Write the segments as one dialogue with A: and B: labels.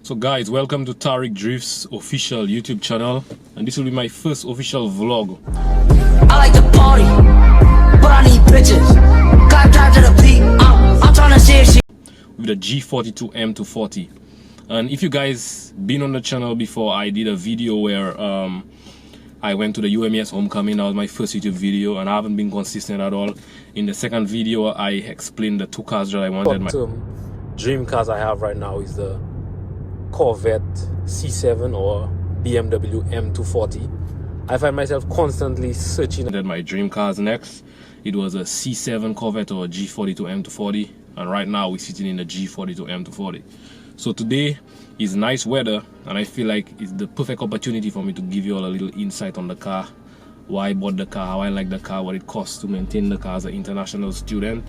A: So guys, welcome to Tariq Drift's official YouTube channel, and this will be my first official vlog.
B: I like to party, but I need bitches. Got drive to the beat, I'm trying to see if she
A: With the G42 M240. And if you guys been on the channel before, I did a video where I went to the UMES homecoming. That was my first YouTube video, and I haven't been consistent at all. In the second video, I explained the two cars that I wanted. My dream cars I have right now is the Corvette C7 or BMW M240. I find myself constantly searching at my dream cars next. It was a C7 Corvette or a G42 M240, and right now we're sitting in the G42 M240. So today is nice weather, and I feel like it's the perfect opportunity for me to give you all a little insight on the car, why I bought the car, how I like the car, what it costs to maintain the car as an international student.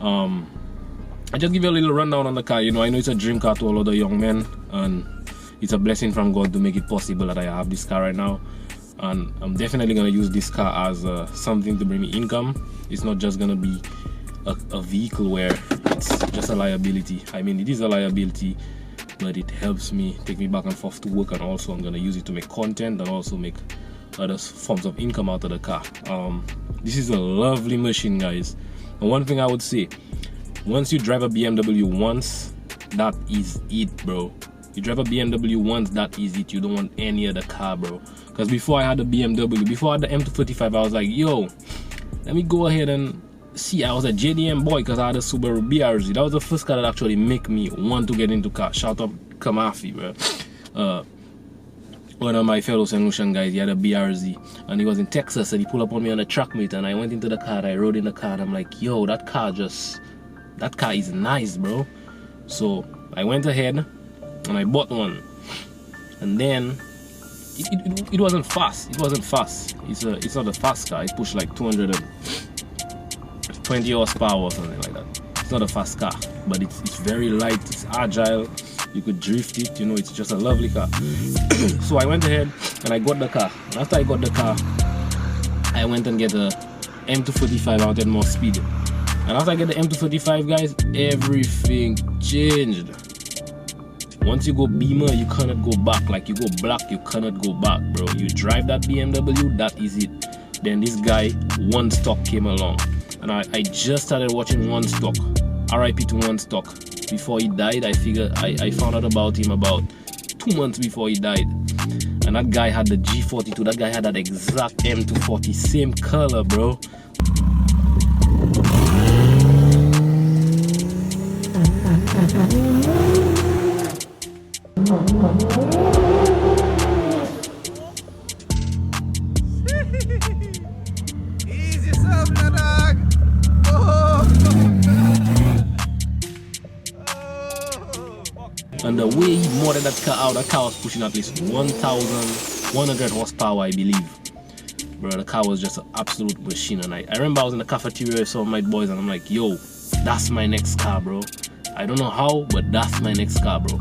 A: I just give you a little rundown on the car. You know, I know it's a dream car to a lot of young men, and it's a blessing from God to make it possible that I have this car right now. And I'm definitely going to use this car as something to bring me income. It's not just going to be a vehicle where it's just a liability. I mean, it is a liability, but it helps me take me back and forth to work, and also I'm going to use it to make content and also make other forms of income out of the car. This is a lovely machine, guys. And one thing I would say, once you drive a BMW once, that is it, bro. You drive a BMW once, that is it. You don't want any other car, bro. Because before I had the BMW, before I had the M245, I was like, yo, let me go ahead and see. I was a JDM boy because I had a Subaru BRZ. That was the first car that actually make me want to get into car. Shout out Kamafi, bro. One of my fellow St. Lucian guys, he had a BRZ, and he was in Texas, and he pulled up on me on a track meet, and I went into the car, I rode in the car, and I'm like, yo, that car is nice, bro. So I went ahead and I bought one, and then it wasn't fast. It wasn't fast. It's not a fast car. It pushed like 220 horsepower or something like that. It's not a fast car, but it's very light. It's agile. You could drift it. You know, it's just a lovely car. So I went ahead and I got the car. And after I got the car, I went and get a M245. I wanted more speed. And after I get the M245, guys, everything changed. Once you go Beamer, you cannot go back. Like, you go black, you cannot go back, bro. You drive that BMW, that is it. Then this guy, One Stock, came along, and I just started watching One Stock. RIP to One Stock. Before he died, I figured I found out about him about 2 months before he died. And that guy had the G42. That guy had that exact M240, same color, bro.
C: Easy yourself, my dog.
A: And the way he modded that car out, that car was pushing at least 1,100 horsepower, I believe. Bro, the car was just an absolute machine. And I remember I was in the cafeteria with some of my boys, and I'm like, yo, that's my next car, bro. I don't know how, but that's my next car, bro.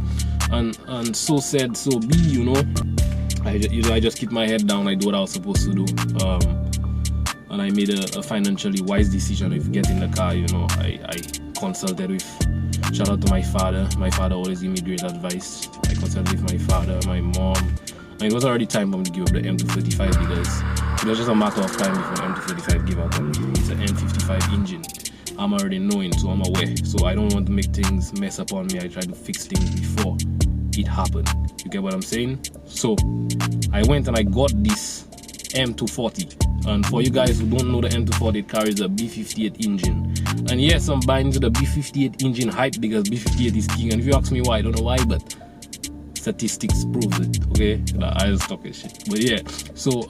A: And so said, so be, you know. I just keep my head down. I do what I was supposed to do. And I made a financially wise decision of getting the car. You know, I consulted with, shout out to my father. My father always gave me great advice. I consulted with my father, my mom. And it was already time for me to give up the M235, because it was just a matter of time before M235 gave out on me. It's an M55 engine. I'm already knowing, so I'm aware. So I don't want to make things mess up on me. I try to fix things before it happened. You get what I'm saying? So I went and I got this M240. And for you guys who don't know, the M240, it carries a B58 engine. And yes, I'm buying into the B58 engine hype because B58 is king. And if you ask me why, I don't know why, but statistics prove it. Okay, I just talk shit. But yeah, so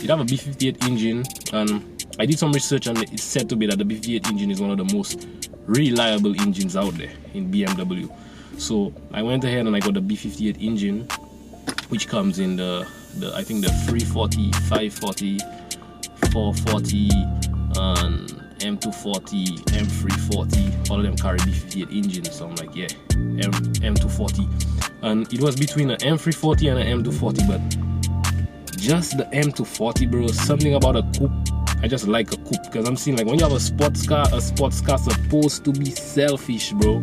A: it have a B58 engine, and I did some research, and it's said to be that the B58 engine is one of the most reliable engines out there in BMW. So I went ahead and I got the B58 engine, which comes in the I think the 340, 540, 440, and M240, M340. All of them carry B58 engines. So I'm like, yeah, M240. And it was between an M340 and an M240, but just the M240, bro. Something about a coupe. I just like a coupe, because I'm seeing, like, when you have a sports car supposed to be selfish, bro.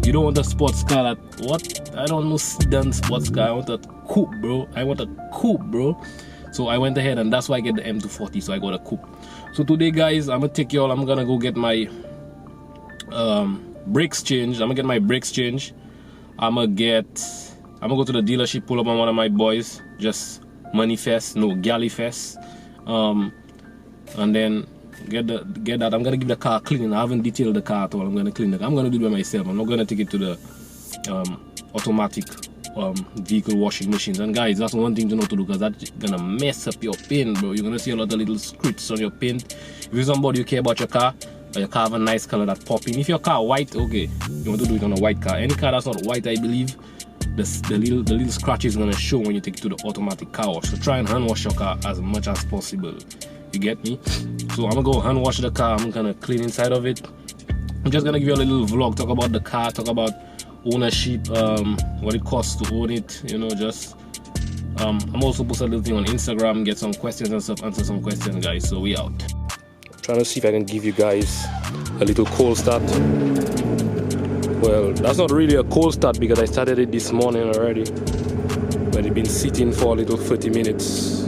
A: You don't want a sports car that, what? I don't know sedan sports car. I want a coupe, bro. I want a coupe, bro. So I went ahead and that's why I get the M240. So I got a coupe. So today, guys, I'm gonna take y'all. I'm gonna go get my brakes changed. I'm gonna get my brakes changed. I'm gonna go to the dealership, pull up on one of my boys, just Money Fest, no Galley Fest, and then get that. I'm gonna give the car clean. I haven't detailed the car at all. I'm gonna clean it. I'm gonna do it by myself. I'm not gonna take it to the automatic vehicle washing machines. And guys, that's one thing to know to do, because that's gonna mess up your paint, bro. You're gonna see a lot of little scripts on your paint. If you're somebody who care about your car, or your car have a nice color that pop in. If your car white, okay, you want to do it on a white car. Any car that's not white, I believe, the little scratches gonna show when you take it to the automatic car wash. So try and hand wash your car as much as possible. You get me? So I'm gonna go hand wash the car. I'm gonna clean inside of it. I'm just gonna give you a little vlog, talk about the car, talk about ownership, what it costs to own it, you know, just I'm also post a little thing on Instagram, get some questions and stuff, answer some questions, guys. So we out. Trying to see if I can give you guys a little cold start. Well, that's not really a cold start because I started it this morning already, but it's been sitting for a little 30 minutes.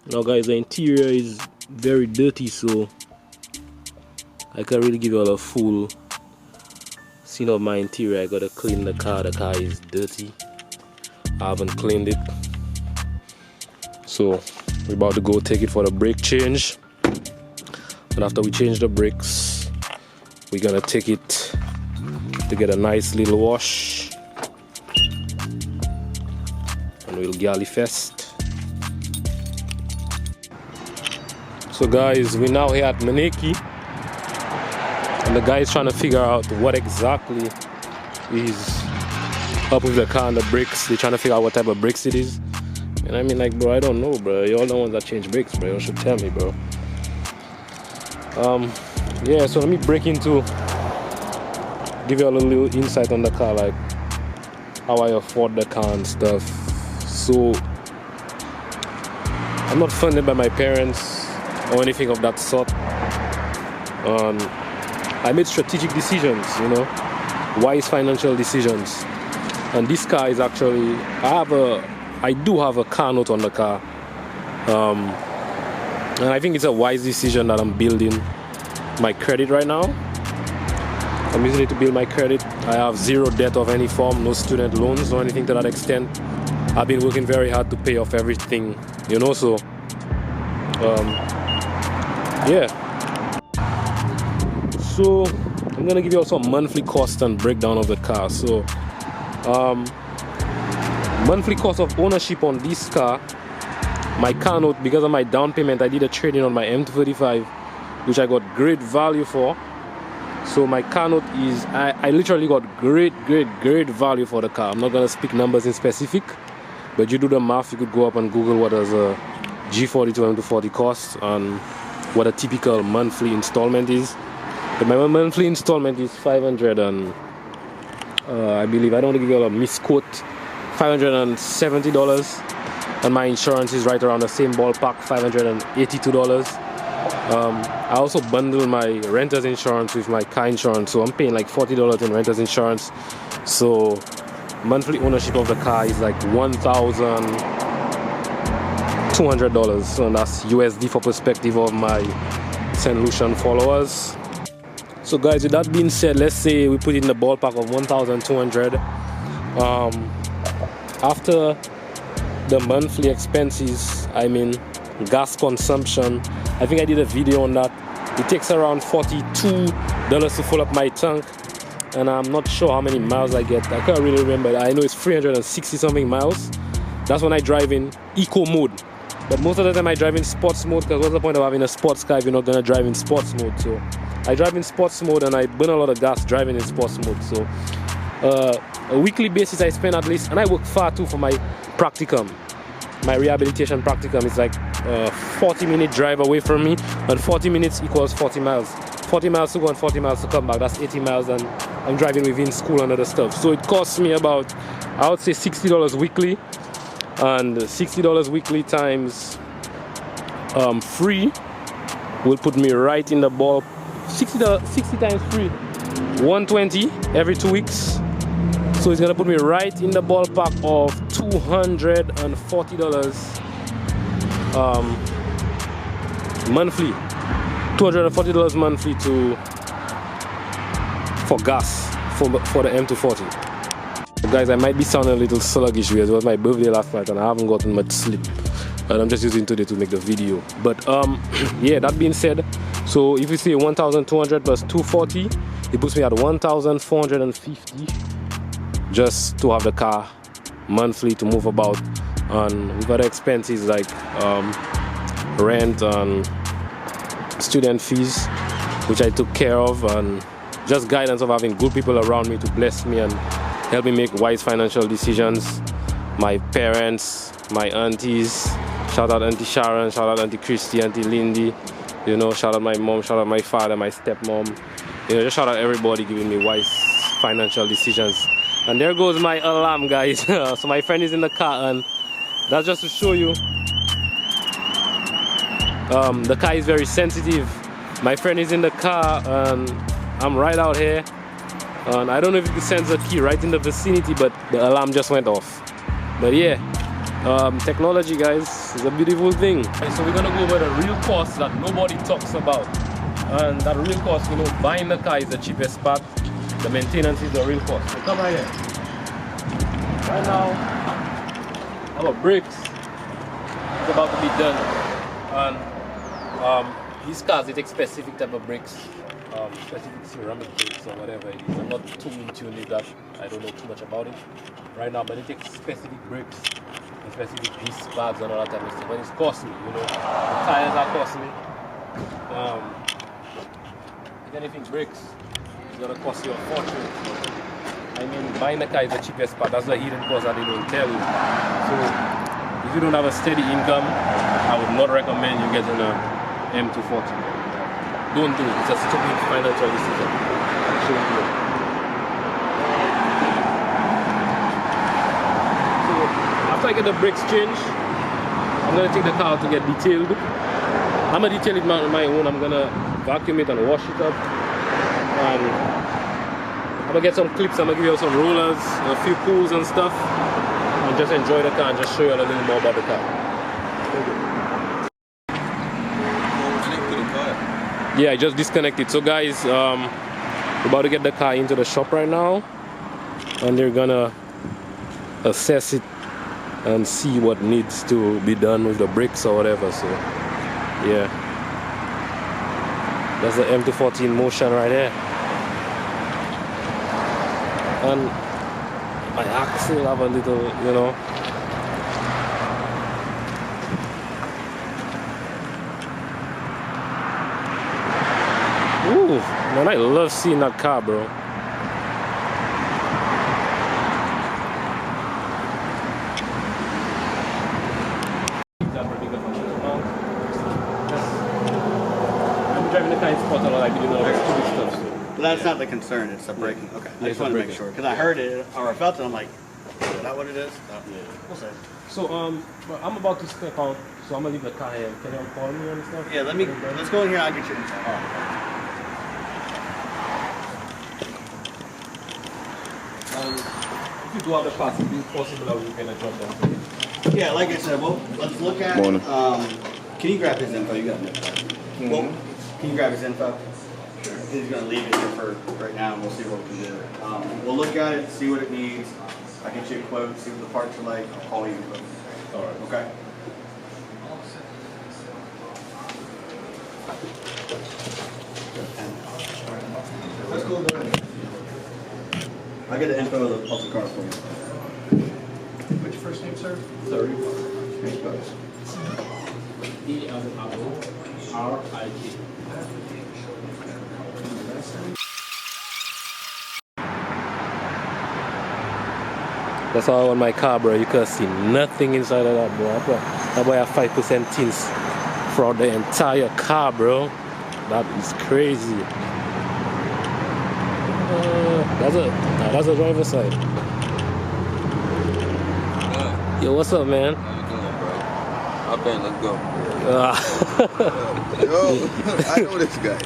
A: Now guys, the interior is very dirty, so I can't really give you all a full scene of my interior. I gotta clean the car is dirty. I haven't cleaned it. So we're about to go take it for the brake change. And after we change the brakes, we're gonna take it to get a nice little wash. And we'll galley fest. So guys, we're now here at Maneki, and the guy is trying to figure out what exactly is up with the car and the brakes. They're trying to figure out what type of brakes it is. And I mean, like, bro, I don't know, bro. You're the ones that change brakes, bro. You should tell me, bro. Yeah, so let me break into, give you a little insight on the car, like how I afford the car and stuff. So I'm not funded by my parents or anything of that sort. I made strategic decisions, you know, wise financial decisions. And this car is actually, I do have a car note on the car. And I think it's a wise decision that I'm building my credit right now. I'm using it to build my credit. I have zero debt of any form, no student loans or anything to that extent. I've been working very hard to pay off everything, you know, so yeah. So I'm gonna give you also a monthly cost and breakdown of the car. So monthly cost of ownership on this car, my car note, because of my down payment, I did a trade-in on my M240, which I got great value for. So my car note is, I literally got great value for the car. I'm not gonna speak numbers in specific, but you do the math. You could go up and Google what does a G42 M240 cost and what a typical monthly installment is. But my monthly installment is 500 and I believe, I don't want to give you a misquote, $570, and my insurance is right around the same ballpark, $582. I also bundle my renter's insurance with my car insurance, so I'm paying like $40 in renter's insurance. So monthly ownership of the car is like $1,200, and that's USD for perspective of my St. Lucian followers. So guys, with that being said, let's say we put it in the ballpark of 1,200. After the monthly expenses, I mean gas consumption, I think I did a video on that. It takes around $42 to fill up my tank, and I'm not sure how many miles I get. I can't really remember. I know it's 360 something miles. That's when I drive in eco mode. But most of the time I drive in sports mode, because what's the point of having a sports car if you're not gonna drive in sports mode? So I drive in sports mode and I burn a lot of gas driving in sports mode. So a weekly basis I spend at least, and I work far too for my practicum. my rehabilitation practicum is like a 40-minute drive away from me, and 40 minutes equals 40 miles. 40 miles to go and 40 miles to come back. That's 80 miles, and I'm driving within school and other stuff. So it costs me about, I would say, $60 weekly, and $60 weekly times 3 will put me right in the ball. 60 times 3, 120 every 2 weeks. So it's gonna put me right in the ballpark of $240 monthly. $240 monthly for gas for the M240. Guys, I might be sounding a little sluggish because it was my birthday last night and I haven't gotten much sleep. And I'm just using today to make the video. But yeah, that being said, so if you say 1,200 plus 240, it puts me at 1,450 just to have the car monthly to move about. And with other expenses like rent and student fees, which I took care of, and just guidance of having good people around me to bless me and help me make wise financial decisions. My parents, my aunties, shout out Auntie Sharon, shout out Auntie Christy, Auntie Lindy, you know, shout out my mom, shout out my father, my stepmom, you know, just shout out everybody giving me wise financial decisions. And there goes my alarm, guys. So my friend is in the car, and that's just to show you the car is very sensitive. My friend is in the car and I'm right out here, and I don't know if you can sense the key right in the vicinity, but the alarm just went off. But yeah, technology, guys, is a beautiful thing. So we're gonna go over the real cost that nobody talks about, and that real cost, you know, buying the car is the cheapest part. The maintenance is the real cost. So come right here. Right now, our brakes is about to be done, and these cars, they take specific type of brakes, specific ceramic brakes or whatever it is. I'm not too in tune with that. I don't know too much about it right now, but it takes specific brakes and specific disc bags and all that type of stuff. And it's costly, you know. The tires are costly. If anything breaks, it's gonna cost you a fortune. I mean, buying a car is the cheapest part. That's the hidden cost that they don't tell you. So if you don't have a steady income, I would not recommend you getting a M240. Don't do it. It's a stupid financial decision. I shouldn't do it. So after I get the brakes changed, I'm gonna take the car to get detailed. I'm gonna detail it on my own. I'm gonna vacuum it and wash it up. And I'm gonna get some clips. I'm gonna give you some rollers, a few pulls and stuff, and just enjoy the car and just show you a little more about the car. Yeah, I just disconnected. So guys, we're about to get the car into the shop right now, and they're gonna assess it and see what needs to be done with the brakes or whatever. So yeah, that's the M240 in motion right there. And my axle have a little, you know, ooh, man, I love seeing that car, bro. I'm driving the car in spot a lot, like, you know, stupid stuff. So.
D: But that's not the concern, it's the braking. Okay, I just want to make sure. Because I heard it, or I felt it, I'm like, is that what it is? No. Yeah. We'll see.
A: So, but I'm about to step out, so I'm gonna leave the car here. Can you call me and stuff?
D: Yeah, let's go in here, I'll get you inside.
A: If you do have the parts, it's possible that we can drop them.
D: Yeah, like I said, well, let's look at, can you grab his info? You got it. Well, can you grab his info? Sure. He's going to leave it here for right now, and we'll see what we can do. We'll look at it, see what it needs. I'll get you a quote, see what the parts are like. I'll call you.
A: All right.
D: Okay? Let's go there. I'll get the info of the car for you. What's your first name, sir?
A: Sorry.
D: Facebook.
A: E as in apple, R-I-K. That's all on my car, bro. You can see nothing inside of that, bro. That boy have 5% tints throughout the entire car, bro. That is crazy. That's a driver's side. Yo, what's up, man?
E: How you doing, bro? Hop in, let's go.
A: Uh,
E: Yo, I know this guy.